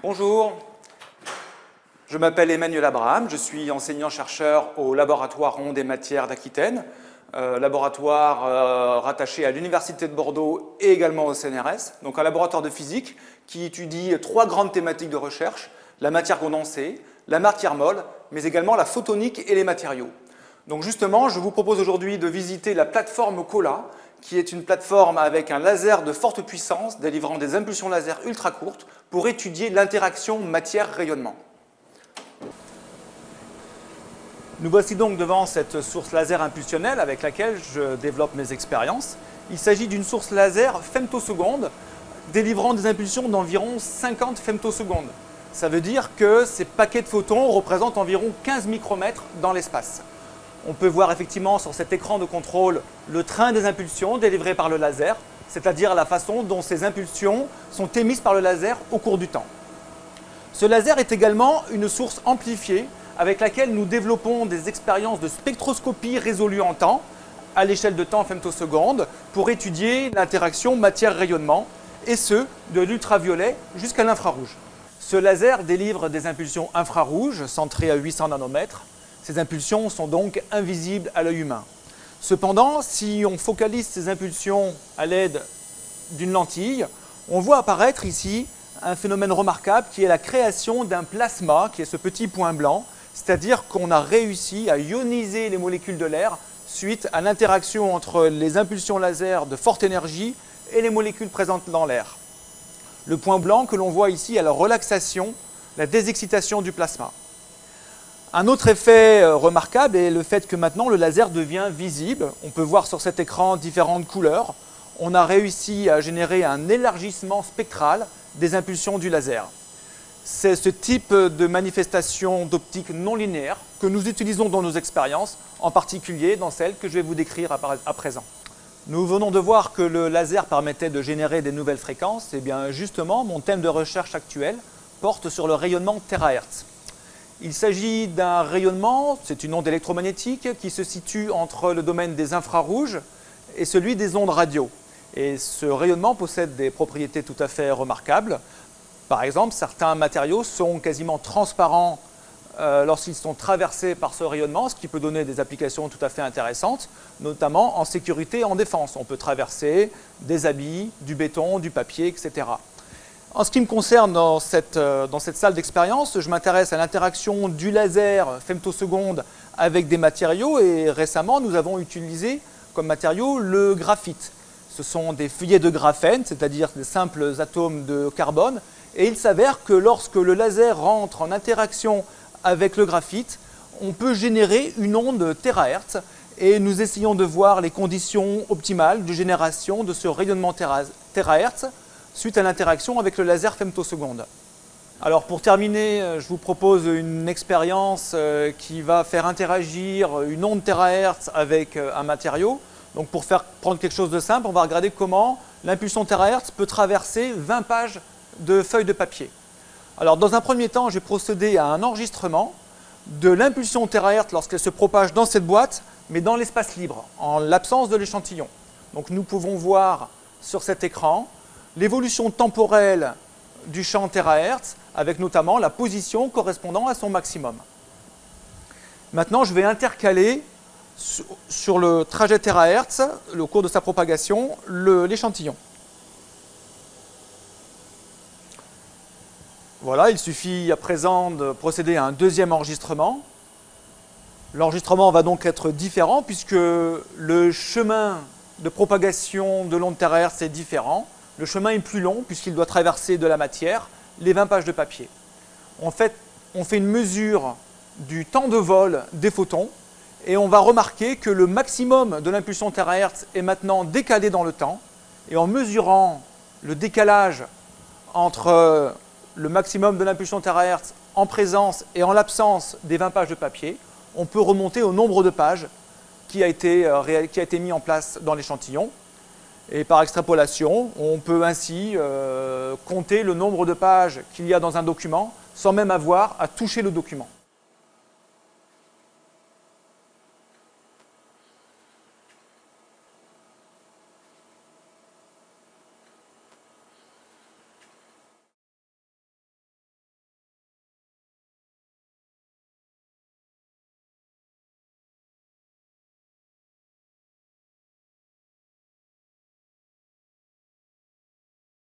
Bonjour, je m'appelle Emmanuel Abraham, je suis enseignant-chercheur au laboratoire Ondes et Matières d'Aquitaine, laboratoire rattaché à l'Université de Bordeaux et également au CNRS, donc un laboratoire de physique qui étudie trois grandes thématiques de recherche, la matière condensée, la matière molle, mais également la photonique et les matériaux. Donc justement, je vous propose aujourd'hui de visiter la plateforme COLA, qui est une plateforme avec un laser de forte puissance délivrant des impulsions laser ultra courtes pour étudier l'interaction matière-rayonnement. Nous voici donc devant cette source laser impulsionnelle avec laquelle je développe mes expériences. Il s'agit d'une source laser femtoseconde délivrant des impulsions d'environ 50 femtosecondes. Ça veut dire que ces paquets de photons représentent environ 15 micromètres dans l'espace. On peut voir effectivement sur cet écran de contrôle le train des impulsions délivrées par le laser, c'est-à-dire la façon dont ces impulsions sont émises par le laser au cours du temps. Ce laser est également une source amplifiée avec laquelle nous développons des expériences de spectroscopie résolue en temps, à l'échelle de temps femtosecondes, pour étudier l'interaction matière-rayonnement, et ce, de l'ultraviolet jusqu'à l'infrarouge. Ce laser délivre des impulsions infrarouges centrées à 800 nanomètres. Ces impulsions sont donc invisibles à l'œil humain. Cependant, si on focalise ces impulsions à l'aide d'une lentille, on voit apparaître ici un phénomène remarquable qui est la création d'un plasma, qui est ce petit point blanc, c'est-à-dire qu'on a réussi à ioniser les molécules de l'air suite à l'interaction entre les impulsions laser de forte énergie et les molécules présentes dans l'air. Le point blanc que l'on voit ici est la relaxation, la désexcitation du plasma. Un autre effet remarquable est le fait que maintenant le laser devient visible. On peut voir sur cet écran différentes couleurs. On a réussi à générer un élargissement spectral des impulsions du laser. C'est ce type de manifestation d'optique non linéaire que nous utilisons dans nos expériences, en particulier dans celles que je vais vous décrire à présent. Nous venons de voir que le laser permettait de générer des nouvelles fréquences. Et bien justement, mon thème de recherche actuel porte sur le rayonnement terahertz. Il s'agit d'un rayonnement, c'est une onde électromagnétique qui se situe entre le domaine des infrarouges et celui des ondes radio. Et ce rayonnement possède des propriétés tout à fait remarquables. Par exemple, certains matériaux sont quasiment transparents lorsqu'ils sont traversés par ce rayonnement, ce qui peut donner des applications tout à fait intéressantes, notamment en sécurité et en défense. On peut traverser des habits, du béton, du papier, etc. En ce qui me concerne dans cette salle d'expérience, je m'intéresse à l'interaction du laser femtoseconde avec des matériaux et récemment nous avons utilisé comme matériau le graphite. Ce sont des feuillets de graphène, c'est-à-dire des simples atomes de carbone, et il s'avère que lorsque le laser rentre en interaction avec le graphite, on peut générer une onde terahertz et nous essayons de voir les conditions optimales de génération de ce rayonnement terahertz suite à l'interaction avec le laser femtoseconde. Alors pour terminer, je vous propose une expérience qui va faire interagir une onde terahertz avec un matériau. Donc pour prendre quelque chose de simple, on va regarder comment l'impulsion terahertz peut traverser 20 pages de feuilles de papier. Alors dans un premier temps, j'ai procédé à un enregistrement de l'impulsion terahertz lorsqu'elle se propage dans cette boîte, mais dans l'espace libre, en l'absence de l'échantillon. Donc nous pouvons voir sur cet écran l'évolution temporelle du champ terahertz, avec notamment la position correspondant à son maximum. Maintenant, je vais intercaler sur le trajet terahertz, au cours de sa propagation, l'échantillon. Voilà, il suffit à présent de procéder à un deuxième enregistrement. L'enregistrement va donc être différent puisque le chemin de propagation de l'onde terahertz est différent. Le chemin est plus long puisqu'il doit traverser de la matière, les 20 pages de papier. On fait une mesure du temps de vol des photons et on va remarquer que le maximum de l'impulsion terahertz est maintenant décalé dans le temps. Et en mesurant le décalage entre le maximum de l'impulsion terahertz en présence et en l'absence des 20 pages de papier, on peut remonter au nombre de pages qui a été mis en place dans l'échantillon. Et par extrapolation, on peut ainsi compter le nombre de pages qu'il y a dans un document sans même avoir à toucher le document.